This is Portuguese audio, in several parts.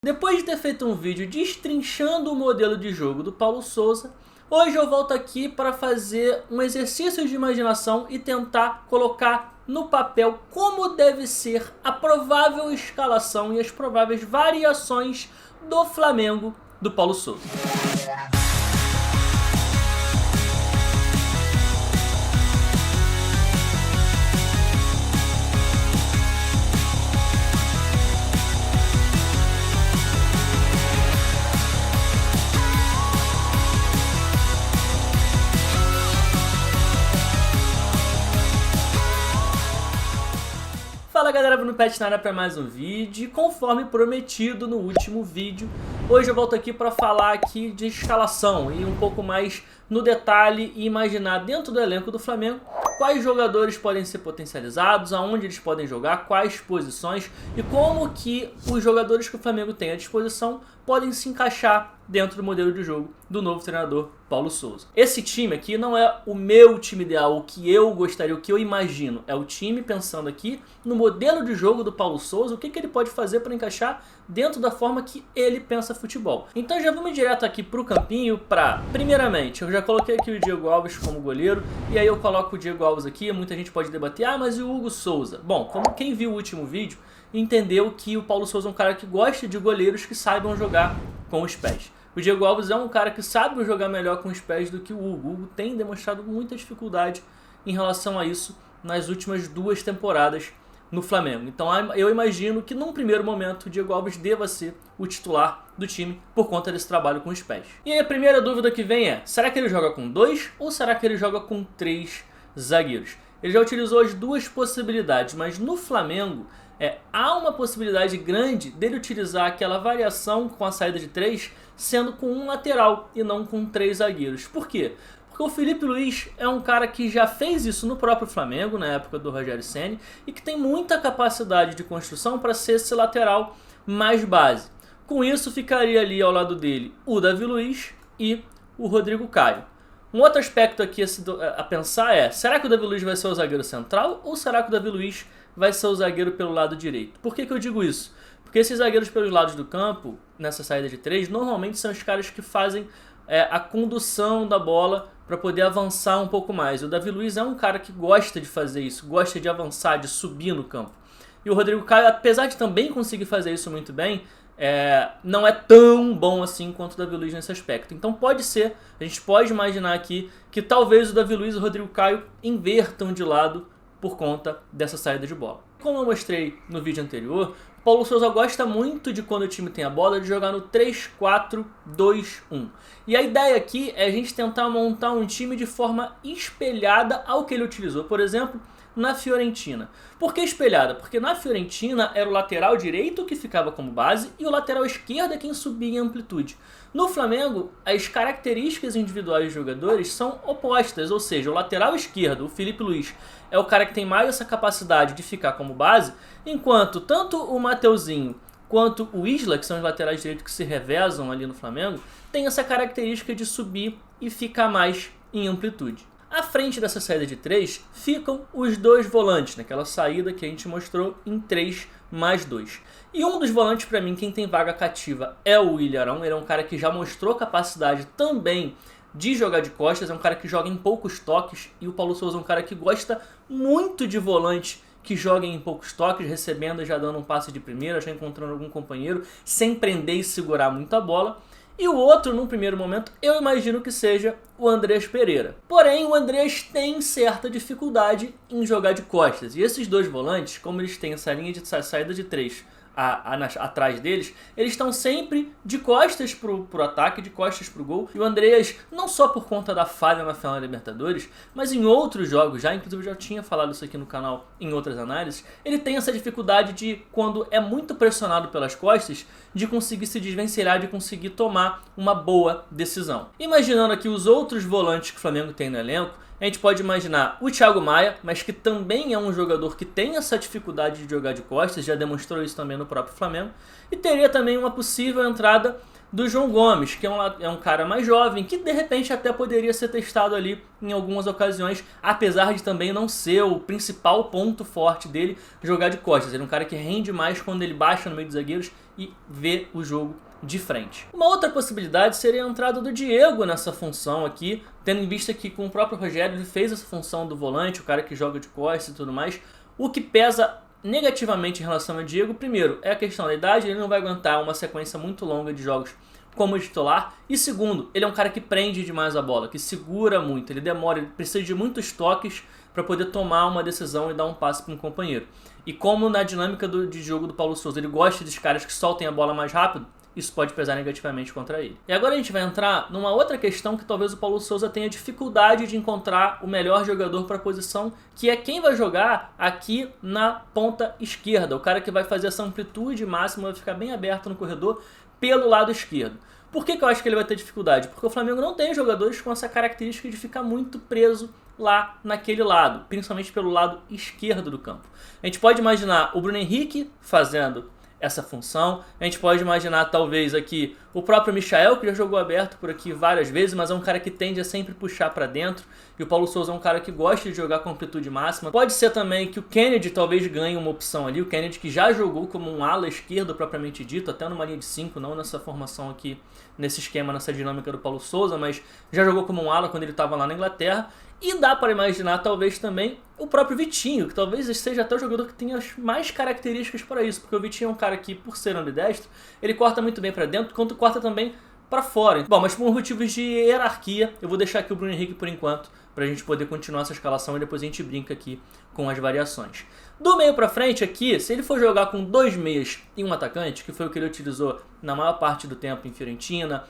Depois de ter feito um vídeo destrinchando o modelo de jogo do Paulo Sousa, hoje eu volto aqui para fazer um exercício de imaginação e tentar colocar no papel como deve ser a provável escalação e as prováveis variações do Flamengo do Paulo Sousa. Fala galera, Bruno Pet na área para mais um vídeo. E conforme prometido no último vídeo, hoje eu volto aqui para falar aqui de escalação e um pouco mais no detalhe e imaginar dentro do elenco do Flamengo quais jogadores podem ser potencializados, aonde eles podem jogar, quais posições e como que os jogadores que o Flamengo tem à disposição podem se encaixar dentro do modelo de jogo do novo treinador Paulo Sousa. Esse time aqui não é o meu time ideal, o que eu gostaria, o que eu imagino. É o time pensando aqui no modelo de jogo do Paulo Sousa, o que ele pode fazer para encaixar dentro da forma que ele pensa futebol. Então já vamos direto aqui para o campinho para, primeiramente, eu já coloquei aqui o Diego Alves como goleiro, e aí eu coloco o Diego Alves aqui, muita gente pode debater, mas e o Hugo Souza? Bom, como quem viu o último vídeo, entendeu que o Paulo Sousa é um cara que gosta de goleiros que saibam jogar com os pés. O Diego Alves é um cara que sabe jogar melhor com os pés do que o Hugo. O Hugo tem demonstrado muita dificuldade em relação a isso nas últimas 2 temporadas no Flamengo. Então eu imagino que num primeiro momento o Diego Alves deva ser o titular do time por conta desse trabalho com os pés. E aí a primeira dúvida que vem é, será que ele joga com 2 ou será que ele joga com 3 zagueiros? Ele já utilizou as 2 possibilidades, mas no Flamengo há uma possibilidade grande dele utilizar aquela variação com a saída de 3, sendo com um lateral e não com 3 zagueiros. Por quê? Porque o Felipe Luiz é um cara que já fez isso no próprio Flamengo, na época do Rogério Ceni, e que tem muita capacidade de construção para ser esse lateral mais base. Com isso ficaria ali ao lado dele o Davi Luiz e o Rodrigo Caio. Um outro aspecto aqui a pensar é, será que o Davi Luiz vai ser o zagueiro central ou será que o Davi Luiz vai ser o zagueiro pelo lado direito? Por que eu digo isso? Porque esses zagueiros pelos lados do campo, nessa saída de 3, normalmente são os caras que fazem a condução da bola para poder avançar um pouco mais. O Davi Luiz é um cara que gosta de fazer isso, gosta de avançar, de subir no campo. E o Rodrigo Caio, apesar de também conseguir fazer isso muito bem, não é tão bom assim quanto o Davi Luiz nesse aspecto. Então pode ser, a gente pode imaginar aqui que talvez o Davi Luiz e o Rodrigo Caio invertam de lado por conta dessa saída de bola. Como eu mostrei no vídeo anterior, o Paulo Sousa gosta muito de quando o time tem a bola de jogar no 3-4-2-1. E a ideia aqui é a gente tentar montar um time de forma espelhada ao que ele utilizou, por exemplo, na Fiorentina. Por que espelhada? Porque na Fiorentina era o lateral direito que ficava como base e o lateral esquerdo é quem subia em amplitude. No Flamengo, as características individuais dos jogadores são opostas, ou seja, o lateral esquerdo, o Felipe Luiz, é o cara que tem mais essa capacidade de ficar como base, enquanto tanto o Mateuzinho quanto o Isla, que são os laterais direitos que se revezam ali no Flamengo, tem essa característica de subir e ficar mais em amplitude. À frente dessa saída de 3 ficam os 2 volantes, naquela saída que a gente mostrou em 3+2. E um dos volantes, para mim, quem tem vaga cativa é o Willian Arão. Ele é um cara que já mostrou capacidade também de jogar de costas, é um cara que joga em poucos toques, e o Paulo Sousa é um cara que gosta muito de volantes que joguem em poucos toques, recebendo e já dando um passe de primeira, já encontrando algum companheiro, sem prender e segurar muito a bola. E o outro, num primeiro momento, eu imagino que seja o Andreas Pereira. Porém, o Andreas tem certa dificuldade em jogar de costas. E esses 2 volantes, como eles têm essa linha de saída de 3 atrás deles, eles estão sempre de costas pro ataque, de costas pro gol. E o Andreas, não só por conta da falha na final da Libertadores, mas em outros jogos já, inclusive eu já tinha falado isso aqui no canal em outras análises, ele tem essa dificuldade de, quando é muito pressionado pelas costas, de conseguir se desvencilhar, de conseguir tomar uma boa decisão. Imaginando aqui os outros volantes que o Flamengo tem no elenco, a gente pode imaginar o Thiago Maia, mas que também é um jogador que tem essa dificuldade de jogar de costas, já demonstrou isso também no próprio Flamengo. E teria também uma possível entrada do João Gomes, que é um cara mais jovem, que de repente até poderia ser testado ali em algumas ocasiões, apesar de também não ser o principal ponto forte dele jogar de costas. Ele é um cara que rende mais quando ele baixa no meio dos zagueiros e vê o jogo de frente. Uma outra possibilidade seria a entrada do Diego nessa função aqui, tendo em vista que com o próprio Rogério ele fez essa função do volante, o cara que joga de costas e tudo mais. O que pesa negativamente em relação ao Diego, primeiro, é a questão da idade, ele não vai aguentar uma sequência muito longa de jogos como titular, e segundo, ele é um cara que prende demais a bola, que segura muito, ele demora, ele precisa de muitos toques para poder tomar uma decisão e dar um passe para um companheiro. E como na dinâmica de jogo do Paulo Sousa ele gosta dos caras que soltem a bola mais rápido, isso pode pesar negativamente contra ele. E agora a gente vai entrar numa outra questão que talvez o Paulo Sousa tenha dificuldade de encontrar o melhor jogador para a posição, que é quem vai jogar aqui na ponta esquerda, o cara que vai fazer essa amplitude máxima, vai ficar bem aberto no corredor pelo lado esquerdo. Por que eu acho que ele vai ter dificuldade? Porque o Flamengo não tem jogadores com essa característica de ficar muito preso lá naquele lado, principalmente pelo lado esquerdo do campo. A gente pode imaginar o Bruno Henrique fazendo essa função. A gente pode imaginar talvez aqui o próprio Michael, que já jogou aberto por aqui várias vezes, mas é um cara que tende a sempre puxar para dentro, e o Paulo Sousa é um cara que gosta de jogar com amplitude máxima. Pode ser também que o Kennedy talvez ganhe uma opção ali, o Kennedy que já jogou como um ala esquerdo propriamente dito, até numa linha de 5, não nessa formação aqui, nesse esquema, nessa dinâmica do Paulo Sousa, mas já jogou como um ala quando ele estava lá na Inglaterra. E dá para imaginar talvez também o próprio Vitinho, que talvez seja até o jogador que tenha as mais características para isso, porque o Vitinho é um cara que, por ser ambidestro, ele corta muito bem para dentro, quanto corta também para fora. Bom, mas por motivos de hierarquia, eu vou deixar aqui o Bruno Henrique por enquanto, para a gente poder continuar essa escalação e depois a gente brinca aqui com as variações. Do meio para frente aqui, se ele for jogar com 2 meias e um atacante, que foi o que ele utilizou na maior parte do tempo em Fiorentina,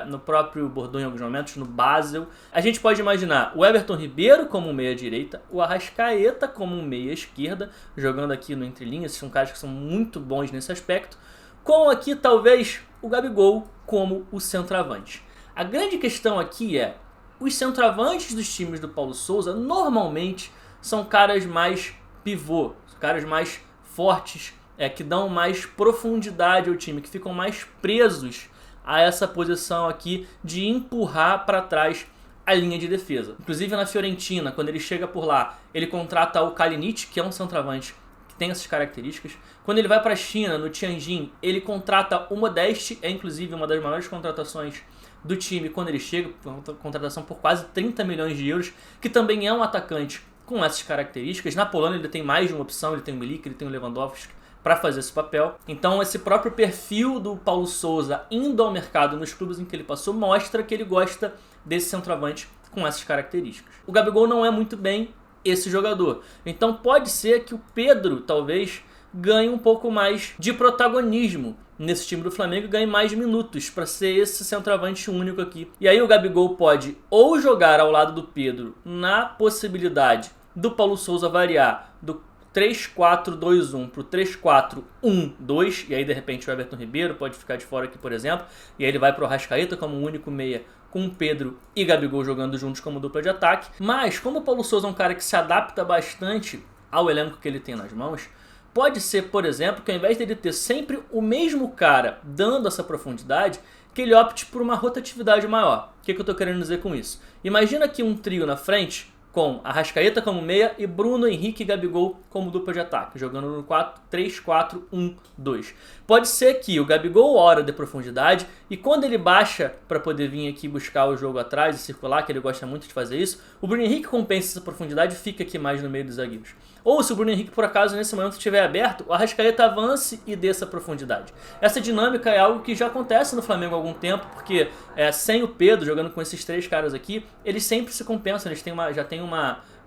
no próprio Bordeaux em alguns momentos, no Basel, a gente pode imaginar o Everton Ribeiro como um meia direita, o Arrascaeta como um meia esquerda, jogando aqui no entrelinhas, são caras que são muito bons nesse aspecto, com aqui talvez o Gabigol como o centroavante. A grande questão aqui é, os centroavantes dos times do Paulo Sousa normalmente são caras mais pivô, caras mais fortes, que dão mais profundidade ao time, que ficam mais presos a essa posição aqui de empurrar para trás a linha de defesa. Inclusive na Fiorentina, quando ele chega por lá, ele contrata o Kalinic, que é um centroavante que tem essas características. Quando ele vai para a China, no Tianjin, ele contrata o Modeste, é inclusive uma das maiores contratações do time quando ele chega, uma contratação por quase 30 milhões de euros, que também é um atacante com essas características. Na Polônia ele tem mais de uma opção, ele tem o Milik, ele tem o Lewandowski para fazer esse papel. Então esse próprio perfil do Paulo Sousa indo ao mercado nos clubes em que ele passou mostra que ele gosta desse centroavante com essas características. O Gabigol não é muito bem esse jogador, então pode ser que o Pedro talvez ganhe um pouco mais de protagonismo nesse time do Flamengo, ganhe mais minutos para ser esse centroavante único aqui. E aí o Gabigol pode ou jogar ao lado do Pedro na possibilidade do Paulo Sousa variar do 3-4-2-1 para o 3-4-1-2, e aí de repente o Everton Ribeiro pode ficar de fora aqui, por exemplo, e aí ele vai para o Arrascaeta como o único meia, com Pedro e Gabigol jogando juntos como dupla de ataque. Mas como o Paulo Sousa é um cara que se adapta bastante ao elenco que ele tem nas mãos, pode ser, por exemplo, que ao invés dele ter sempre o mesmo cara dando essa profundidade, que ele opte por uma rotatividade maior. O que eu estou querendo dizer com isso? Imagina aqui um trio na frente, com Arrascaeta como meia e Bruno Henrique e Gabigol como dupla de ataque, jogando no 3-4-1-2. Pode ser que o Gabigol hora de profundidade e quando ele baixa para poder vir aqui buscar o jogo atrás e circular, que ele gosta muito de fazer isso, o Bruno Henrique compensa essa profundidade e fica aqui mais no meio dos zagueiros. Ou se o Bruno Henrique por acaso nesse momento estiver aberto, o Arrascaeta avance e desça a profundidade. Essa dinâmica é algo que já acontece no Flamengo há algum tempo, porque sem o Pedro, jogando com esses três caras aqui, eles sempre se compensam, eles já têm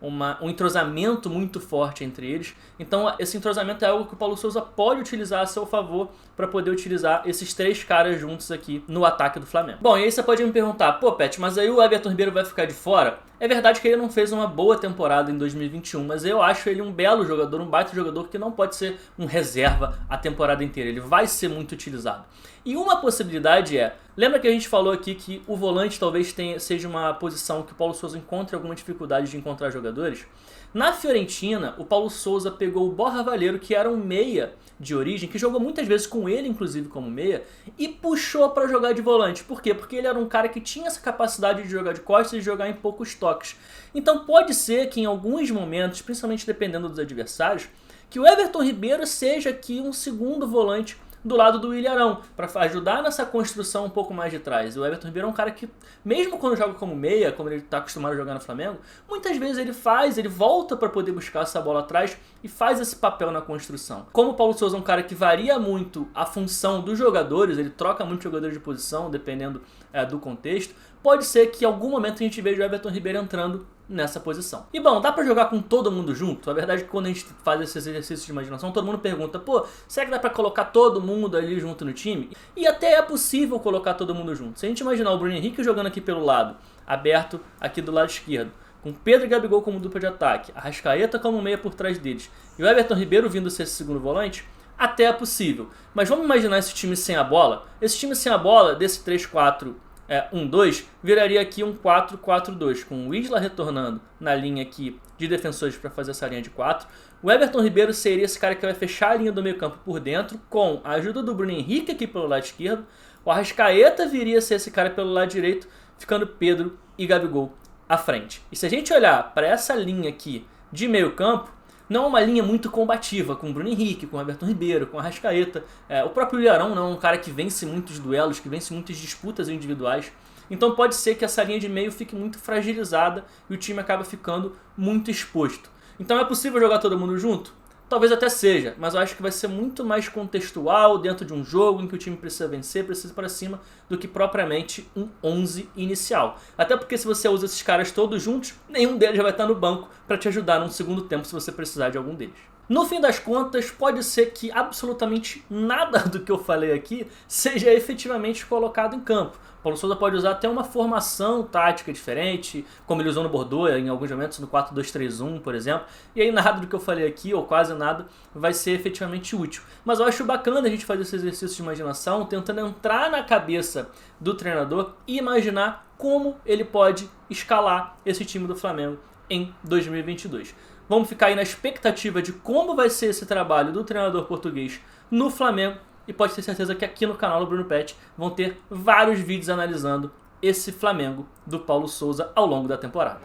um entrosamento muito forte entre eles. Então esse entrosamento é algo que o Paulo Sousa pode utilizar a seu favor para poder utilizar esses três caras juntos aqui no ataque do Flamengo. Bom, e aí você pode me perguntar, pô Pet, mas aí o Everton Ribeiro vai ficar de fora? É verdade que ele não fez uma boa temporada em 2021, mas eu acho ele um belo jogador, um baita jogador que não pode ser um reserva a temporada inteira, ele vai ser muito utilizado. E uma possibilidade lembra que a gente falou aqui que o volante talvez seja uma posição que o Paulo Sousa encontre alguma dificuldade de encontrar jogadores? Na Fiorentina, o Paulo Sousa pegou o Borja Valero, que era um meia de origem, que jogou muitas vezes com ele, inclusive como meia, e puxou para jogar de volante. Por quê? Porque ele era um cara que tinha essa capacidade de jogar de costas e de jogar em poucos toques. Então pode ser que em alguns momentos, principalmente dependendo dos adversários, que o Everton Ribeiro seja aqui um segundo volante do lado do Willian Arão, para ajudar nessa construção um pouco mais de trás. O Everton Ribeiro é um cara que, mesmo quando joga como meia, como ele está acostumado a jogar no Flamengo, muitas vezes ele volta para poder buscar essa bola atrás e faz esse papel na construção. Como o Paulo Sousa é um cara que varia muito a função dos jogadores, ele troca muito jogadores de posição, dependendo do contexto, pode ser que em algum momento a gente veja o Everton Ribeiro entrando nessa posição. E bom, dá pra jogar com todo mundo junto? A verdade é que quando a gente faz esses exercícios de imaginação, todo mundo pergunta, pô, será que dá pra colocar todo mundo ali junto no time? E até é possível colocar todo mundo junto. Se a gente imaginar o Bruno Henrique jogando aqui pelo lado, aberto aqui do lado esquerdo, com Pedro e Gabigol como dupla de ataque, a Arrascaeta como meia por trás deles, e o Everton Ribeiro vindo ser esse segundo volante, até é possível. Mas vamos imaginar esse time sem a bola? Esse time sem a bola, desse 3-4-1-2, viraria aqui um 4-4-2, com o Isla retornando na linha aqui de defensores para fazer essa linha de 4. O Everton Ribeiro seria esse cara que vai fechar a linha do meio campo por dentro, com a ajuda do Bruno Henrique aqui pelo lado esquerdo. O Arrascaeta viria a ser esse cara pelo lado direito, ficando Pedro e Gabigol à frente. E se a gente olhar para essa linha aqui de meio campo, não é uma linha muito combativa, com o Bruno Henrique, com o Everton Ribeiro, com o Arrascaeta. O próprio Willian Arão não é um cara que vence muitos duelos, que vence muitas disputas individuais. Então pode ser que essa linha de meio fique muito fragilizada e o time acaba ficando muito exposto. Então é possível jogar todo mundo junto? Talvez até seja, mas eu acho que vai ser muito mais contextual dentro de um jogo em que o time precisa vencer, precisa ir para cima, do que propriamente um 11 inicial. Até porque se você usa esses caras todos juntos, nenhum deles vai estar no banco para te ajudar num segundo tempo se você precisar de algum deles. No fim das contas, pode ser que absolutamente nada do que eu falei aqui seja efetivamente colocado em campo. Paulo Sousa pode usar até uma formação tática diferente, como ele usou no Bordeaux em alguns momentos, no 4-2-3-1, por exemplo. E aí nada do que eu falei aqui, ou quase nada, vai ser efetivamente útil. Mas eu acho bacana a gente fazer esse exercício de imaginação, tentando entrar na cabeça do treinador e imaginar como ele pode escalar esse time do Flamengo em 2022. Vamos ficar aí na expectativa de como vai ser esse trabalho do treinador português no Flamengo. E pode ter certeza que aqui no canal do Bruno Pet vão ter vários vídeos analisando esse Flamengo do Paulo Sousa ao longo da temporada.